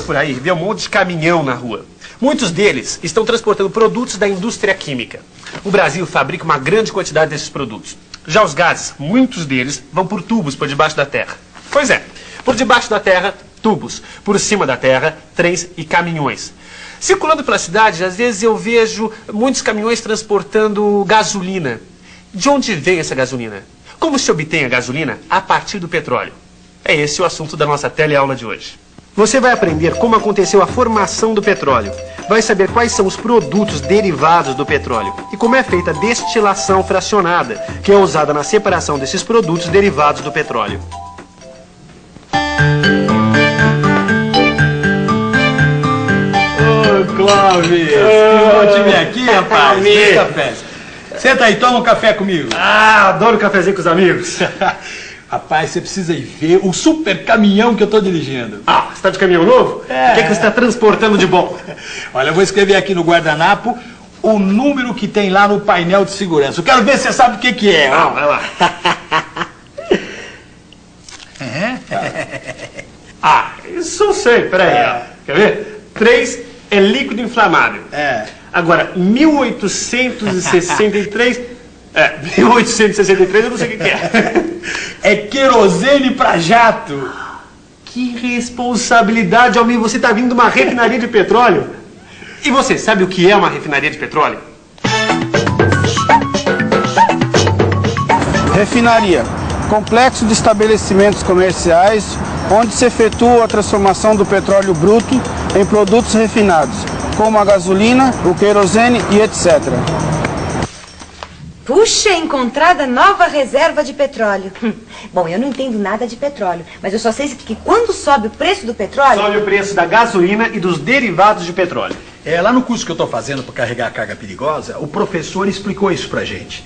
por aí, vê um monte de caminhão na rua. Muitos deles estão transportando produtos da indústria química. O Brasil fabrica uma grande quantidade desses produtos. Já os gases, muitos deles, vão por tubos por debaixo da terra. Pois é, por debaixo da terra, tubos. Por cima da terra, trens e caminhões. Circulando pela cidade, às vezes eu vejo muitos caminhões transportando gasolina. De onde vem essa gasolina? Como se obtém a gasolina? A partir do petróleo. É esse o assunto da nossa teleaula de hoje. Você vai aprender como aconteceu a formação do petróleo. Vai saber quais são os produtos derivados do petróleo e como é feita a destilação fracionada, que é usada na separação desses produtos derivados do petróleo. Ô, Clóvis, que bom te ver aqui, rapaz. Vem café. Senta aí, toma um café comigo. Ah, adoro cafezinho com os amigos. Rapaz, você precisa ir ver o super caminhão que eu tô dirigindo. Ah, você está de caminhão novo? É. O que você está transportando de bom? Olha, eu vou escrever aqui no guardanapo o número que tem lá no painel de segurança. Eu quero ver se você sabe o que é. Não, vai lá. Ah, isso eu sei, peraí. Ó. Quer ver? 3 é líquido inflamável. Agora, 1863... 1863 eu não sei o que é. É querosene pra jato. Que responsabilidade, Almir. Você está vindo de uma refinaria de petróleo. E você sabe o que é uma refinaria de petróleo? Refinaria. Complexo de estabelecimentos comerciais onde se efetua a transformação do petróleo bruto em produtos refinados, como a gasolina, o querosene e etc. Puxa, encontrada nova reserva de petróleo. Bom, eu não entendo nada de petróleo, mas eu só sei que quando sobe o preço do petróleo... Sobe o preço da gasolina e dos derivados de petróleo. Lá no curso que eu tô fazendo para carregar a carga perigosa, o professor explicou isso pra gente.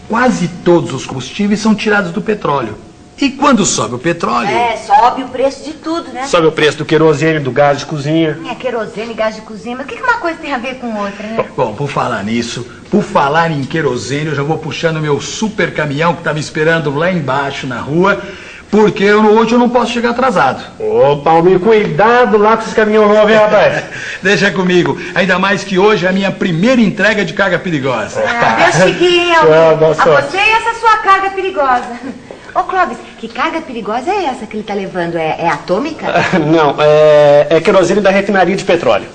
Quase todos os combustíveis são tirados do petróleo. E quando sobe o petróleo... sobe o preço de tudo, né? Sobe o preço do querosene, do gás de cozinha. Querosene, gás de cozinha, mas o que uma coisa tem a ver com outra, né? Bom, por falar nisso, por falar em querosene, eu já vou puxando meu super caminhão que tá me esperando lá embaixo na rua, porque hoje eu não posso chegar atrasado. Ô, Palmeiras, cuidado lá com esse caminhão novo, hein, rapaz? Deixa comigo, ainda mais que hoje é a minha primeira entrega de carga perigosa. Deus chiquinho, a você e essa sua carga perigosa. Ô, Clóvis, que carga perigosa é essa que ele tá levando? É atômica? Não, é querosene da refinaria de petróleo.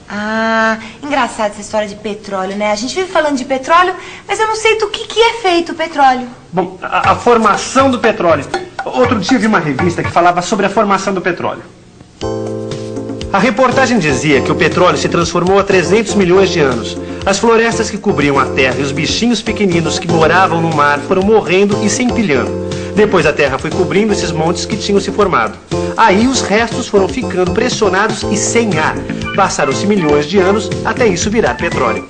Ah, engraçado essa história de petróleo, né? A gente vive falando de petróleo, mas eu não sei do que é feito o petróleo. Bom, a formação do petróleo. Outro dia eu vi uma revista que falava sobre a formação do petróleo. A reportagem dizia que o petróleo se transformou há 300 milhões de anos. As florestas que cobriam a terra e os bichinhos pequeninos que moravam no mar foram morrendo e se empilhando. Depois a terra foi cobrindo esses montes que tinham se formado. Aí os restos foram ficando pressionados e sem ar. Passaram-se milhões de anos até isso virar petróleo.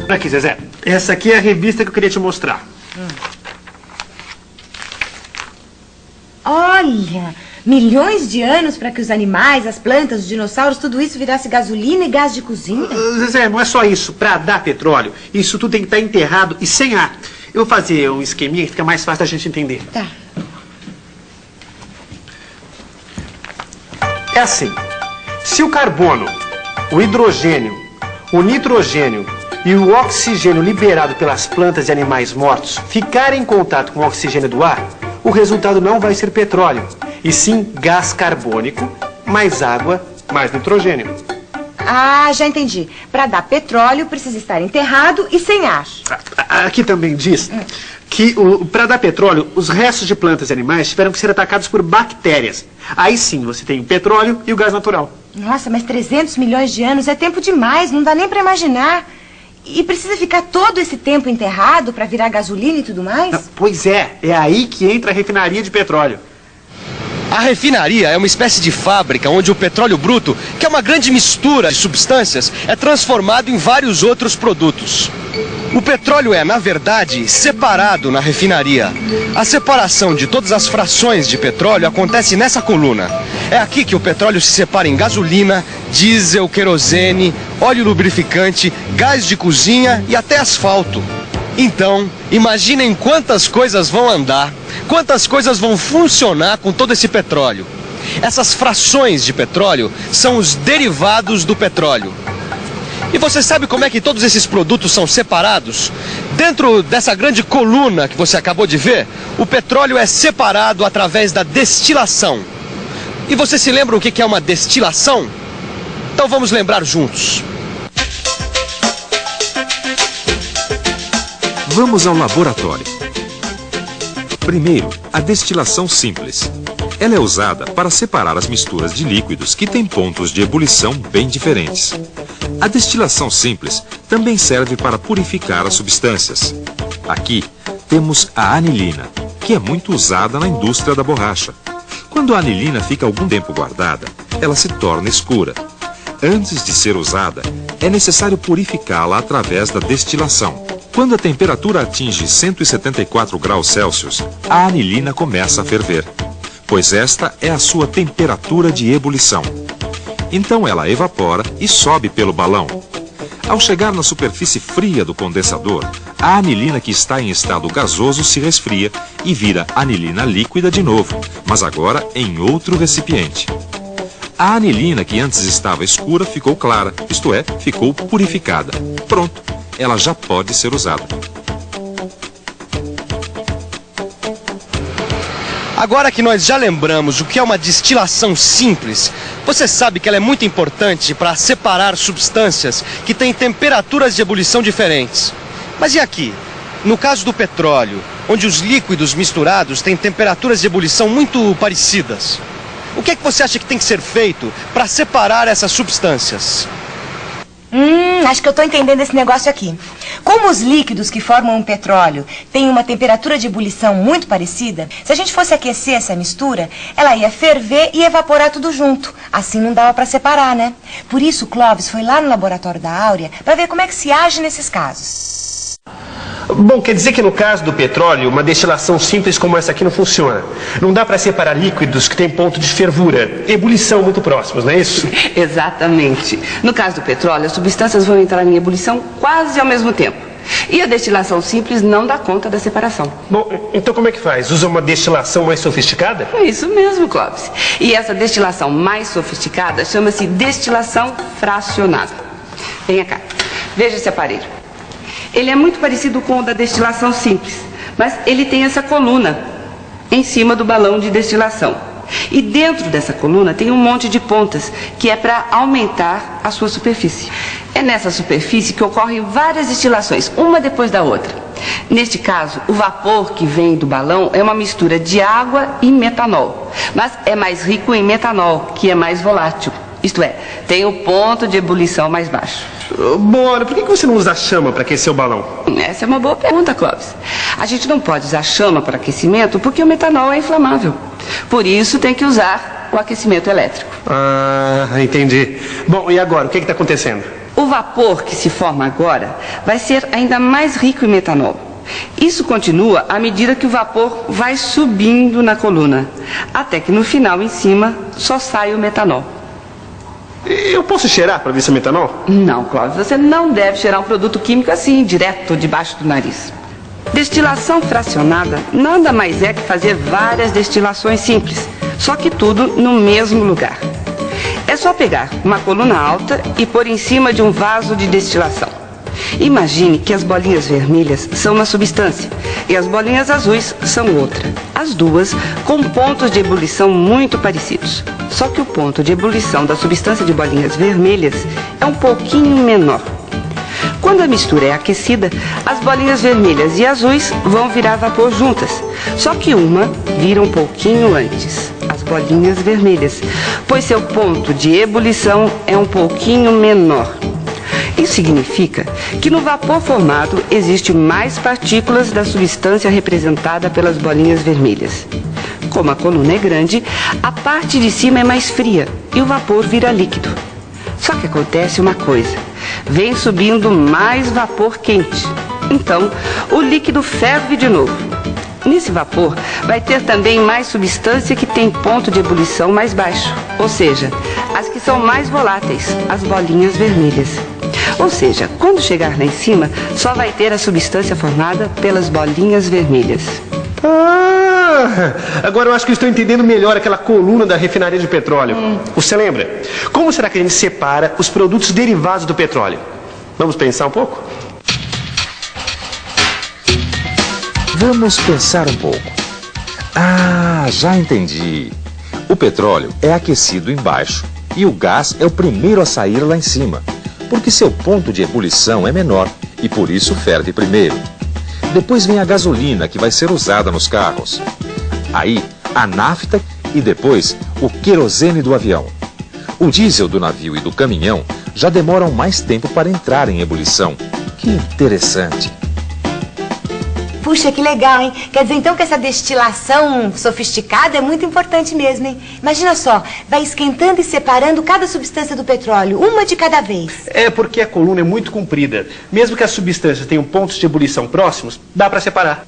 Aqui, Zezé. Essa aqui é a revista que eu queria te mostrar. Olha, milhões de anos para que os animais, as plantas, os dinossauros, tudo isso virasse gasolina e gás de cozinha? Zezé, não é só isso. Para dar petróleo, isso tudo tem que estar enterrado e sem ar. Eu vou fazer um esqueminha que fica mais fácil da gente entender. Tá. É assim. Se o carbono, o hidrogênio, o nitrogênio e o oxigênio liberado pelas plantas e animais mortos ficarem em contato com o oxigênio do ar, o resultado não vai ser petróleo, e sim gás carbônico, mais água, mais nitrogênio. Ah, já entendi. Para dar petróleo, precisa estar enterrado e sem ar. Aqui também diz que para dar petróleo, os restos de plantas e animais tiveram que ser atacados por bactérias. Aí sim você tem o petróleo e o gás natural. Nossa, mas 300 milhões de anos é tempo demais, não dá nem para imaginar. E precisa ficar todo esse tempo enterrado para virar gasolina e tudo mais? Pois é aí que entra a refinaria de petróleo. A refinaria é uma espécie de fábrica onde o petróleo bruto, que é uma grande mistura de substâncias, é transformado em vários outros produtos. O petróleo é, na verdade, separado na refinaria. A separação de todas as frações de petróleo acontece nessa coluna. É aqui que o petróleo se separa em gasolina, diesel, querosene, óleo lubrificante, gás de cozinha e até asfalto. Então, imaginem quantas coisas vão andar, quantas coisas vão funcionar com todo esse petróleo. Essas frações de petróleo são os derivados do petróleo. E você sabe como é que todos esses produtos são separados? Dentro dessa grande coluna que você acabou de ver, o petróleo é separado através da destilação. E você se lembra o que é uma destilação? Então vamos lembrar juntos. Vamos ao laboratório. Primeiro, a destilação simples. Ela é usada para separar as misturas de líquidos que têm pontos de ebulição bem diferentes. A destilação simples também serve para purificar as substâncias. Aqui temos a anilina, que é muito usada na indústria da borracha. Quando a anilina fica algum tempo guardada, ela se torna escura. Antes de ser usada, é necessário purificá-la através da destilação. Quando a temperatura atinge 174 graus Celsius, a anilina começa a ferver, pois esta é a sua temperatura de ebulição. Então ela evapora e sobe pelo balão. Ao chegar na superfície fria do condensador, a anilina que está em estado gasoso se resfria e vira anilina líquida de novo, mas agora em outro recipiente. A anilina que antes estava escura ficou clara, isto é, ficou purificada. Pronto, ela já pode ser usada. Agora que nós já lembramos o que é uma destilação simples, você sabe que ela é muito importante para separar substâncias que têm temperaturas de ebulição diferentes. Mas e aqui? No caso do petróleo, onde os líquidos misturados têm temperaturas de ebulição muito parecidas, o que é que você acha que tem que ser feito para separar essas substâncias? Acho que eu tô entendendo esse negócio aqui. Como os líquidos que formam o petróleo têm uma temperatura de ebulição muito parecida, se a gente fosse aquecer essa mistura, ela ia ferver e evaporar tudo junto. Assim não dava para separar, né? Por isso o Clóvis foi lá no laboratório da Áurea para ver como é que se age nesses casos. Bom, quer dizer que no caso do petróleo, uma destilação simples como essa aqui não funciona. Não dá para separar líquidos que têm ponto de fervura, ebulição muito próximos, não é isso? Exatamente. No caso do petróleo, as substâncias vão entrar em ebulição quase ao mesmo tempo. E a destilação simples não dá conta da separação. Bom, então como é que faz? Usa uma destilação mais sofisticada? Isso mesmo, Clóvis. E essa destilação mais sofisticada chama-se destilação fracionada. Venha cá, veja esse aparelho. Ele é muito parecido com o da destilação simples, mas ele tem essa coluna em cima do balão de destilação. E dentro dessa coluna tem um monte de pontas, que é para aumentar a sua superfície. É nessa superfície que ocorrem várias destilações, uma depois da outra. Neste caso, o vapor que vem do balão é uma mistura de água e metanol, mas é mais rico em metanol, que é mais volátil. Isto é, tem o ponto de ebulição mais baixo. Bom, olha, por que você não usa a chama para aquecer o balão? Essa é uma boa pergunta, Clóvis. A gente não pode usar chama para aquecimento porque o metanol é inflamável. Por isso tem que usar o aquecimento elétrico. Ah, entendi. Bom, e agora, o que está acontecendo? O vapor que se forma agora vai ser ainda mais rico em metanol. Isso continua à medida que o vapor vai subindo na coluna, até que no final, em cima, só sai o metanol. Eu posso cheirar para ver se é metanol? Não, Clóvis, você não deve cheirar um produto químico assim, direto debaixo do nariz. Destilação fracionada nada mais é que fazer várias destilações simples, só que tudo no mesmo lugar. É só pegar uma coluna alta e pôr em cima de um vaso de destilação. Imagine que as bolinhas vermelhas são uma substância e as bolinhas azuis são outra. As duas com pontos de ebulição muito parecidos. Só que o ponto de ebulição da substância de bolinhas vermelhas é um pouquinho menor. Quando a mistura é aquecida, as bolinhas vermelhas e azuis vão virar vapor juntas. Só que uma vira um pouquinho antes, as bolinhas vermelhas, pois seu ponto de ebulição é um pouquinho menor. Isso significa que no vapor formado existe mais partículas da substância representada pelas bolinhas vermelhas. Como a coluna é grande, a parte de cima é mais fria e o vapor vira líquido. Só que acontece uma coisa, vem subindo mais vapor quente. Então, o líquido ferve de novo. Nesse vapor vai ter também mais substância que tem ponto de ebulição mais baixo, ou seja, as que são mais voláteis, as bolinhas vermelhas. Ou seja, quando chegar lá em cima, só vai ter a substância formada pelas bolinhas vermelhas. Agora eu acho que eu estou entendendo melhor aquela coluna da refinaria de petróleo. Você lembra? Como será que a gente separa os produtos derivados do petróleo? Vamos pensar um pouco? Vamos pensar um pouco. Ah, já entendi. O petróleo é aquecido embaixo e o gás é o primeiro a sair lá em cima, porque seu ponto de ebulição é menor e por isso ferve primeiro. Depois vem a gasolina que vai ser usada nos carros. Aí, a nafta e depois o querosene do avião. O diesel do navio e do caminhão já demoram mais tempo para entrar em ebulição. Que interessante. Puxa, que legal, hein? Quer dizer, então, que essa destilação sofisticada é muito importante mesmo, hein? Imagina só, vai esquentando e separando cada substância do petróleo, uma de cada vez. É porque a coluna é muito comprida. Mesmo que as substâncias tenham pontos de ebulição próximos, dá para separar.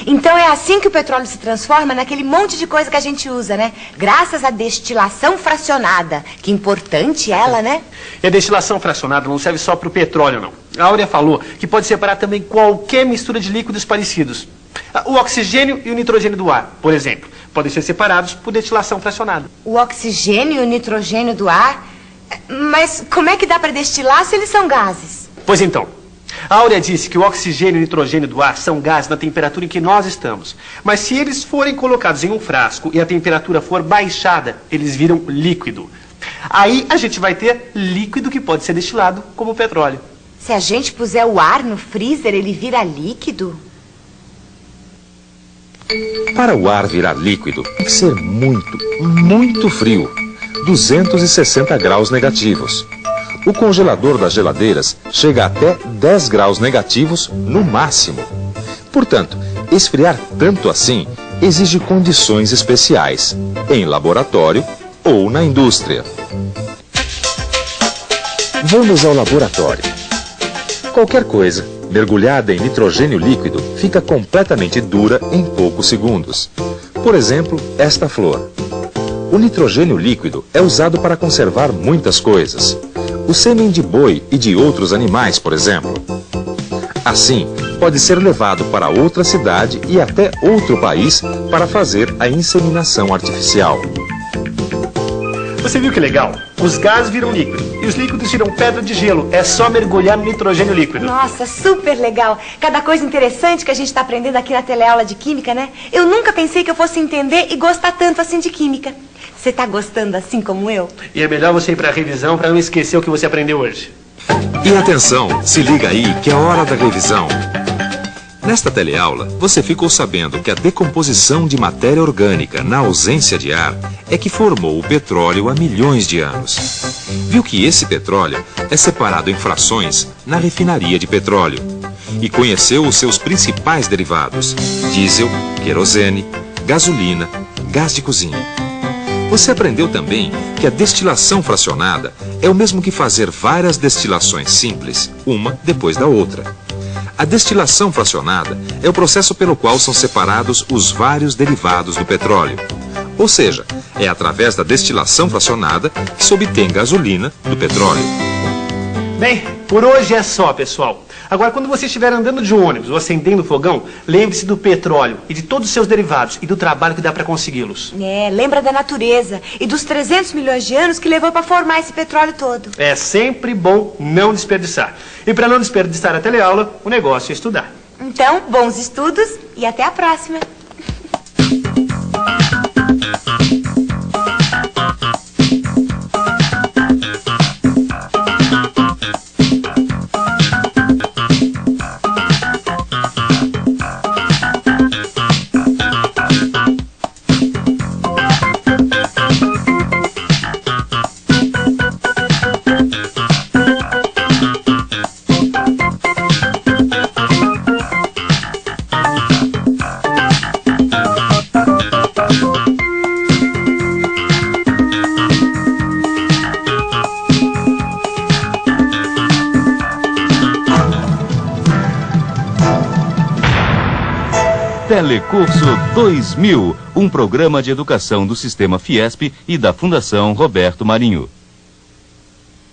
Então é assim que o petróleo se transforma naquele monte de coisa que a gente usa, né? Graças à destilação fracionada. Que importante ela, né? E a destilação fracionada não serve só para o petróleo, não. A Áurea falou que pode separar também qualquer mistura de líquidos parecidos. O oxigênio e o nitrogênio do ar, por exemplo, podem ser separados por destilação fracionada. O oxigênio e o nitrogênio do ar? Mas como é que dá para destilar se eles são gases? Pois então, a Áurea disse que o oxigênio e o nitrogênio do ar são gases na temperatura em que nós estamos. Mas se eles forem colocados em um frasco e a temperatura for baixada, eles viram líquido. Aí a gente vai ter líquido que pode ser destilado como petróleo. Se a gente puser o ar no freezer, ele vira líquido? Para o ar virar líquido, tem que ser muito frio. 260 graus negativos. O congelador das geladeiras chega até 10 graus negativos no máximo. Portanto, esfriar tanto assim exige condições especiais, em laboratório ou na indústria. Vamos ao laboratório. Qualquer coisa mergulhada em nitrogênio líquido fica completamente dura em poucos segundos. Por exemplo, esta flor. O nitrogênio líquido é usado para conservar muitas coisas. O sêmen de boi e de outros animais, por exemplo. Assim, pode ser levado para outra cidade e até outro país para fazer a inseminação artificial. Você viu que legal? Os gases viram líquido e os líquidos viram pedra de gelo. É só mergulhar no nitrogênio líquido. Nossa, super legal. Cada coisa interessante que a gente está aprendendo aqui na teleaula de química, né? Eu nunca pensei que eu fosse entender e gostar tanto assim de química. Você está gostando assim como eu? E é melhor você ir para a revisão para não esquecer o que você aprendeu hoje. E atenção, se liga aí que é hora da revisão. Nesta teleaula, você ficou sabendo que a decomposição de matéria orgânica na ausência de ar é que formou o petróleo há milhões de anos. Viu que esse petróleo é separado em frações na refinaria de petróleo. E conheceu os seus principais derivados: diesel, querosene, gasolina, gás de cozinha. Você aprendeu também que a destilação fracionada é o mesmo que fazer várias destilações simples, uma depois da outra. A destilação fracionada é o processo pelo qual são separados os vários derivados do petróleo. Ou seja, é através da destilação fracionada que se obtém gasolina do petróleo. Bem, por hoje é só, pessoal. Agora, quando você estiver andando de ônibus ou acendendo fogão, lembre-se do petróleo e de todos os seus derivados e do trabalho que dá para consegui-los. Lembra da natureza e dos 300 milhões de anos que levou para formar esse petróleo todo. É sempre bom não desperdiçar. E para não desperdiçar a teleaula, o negócio é estudar. Então, bons estudos e até a próxima. Telecurso 2000, um programa de educação do Sistema Fiesp e da Fundação Roberto Marinho.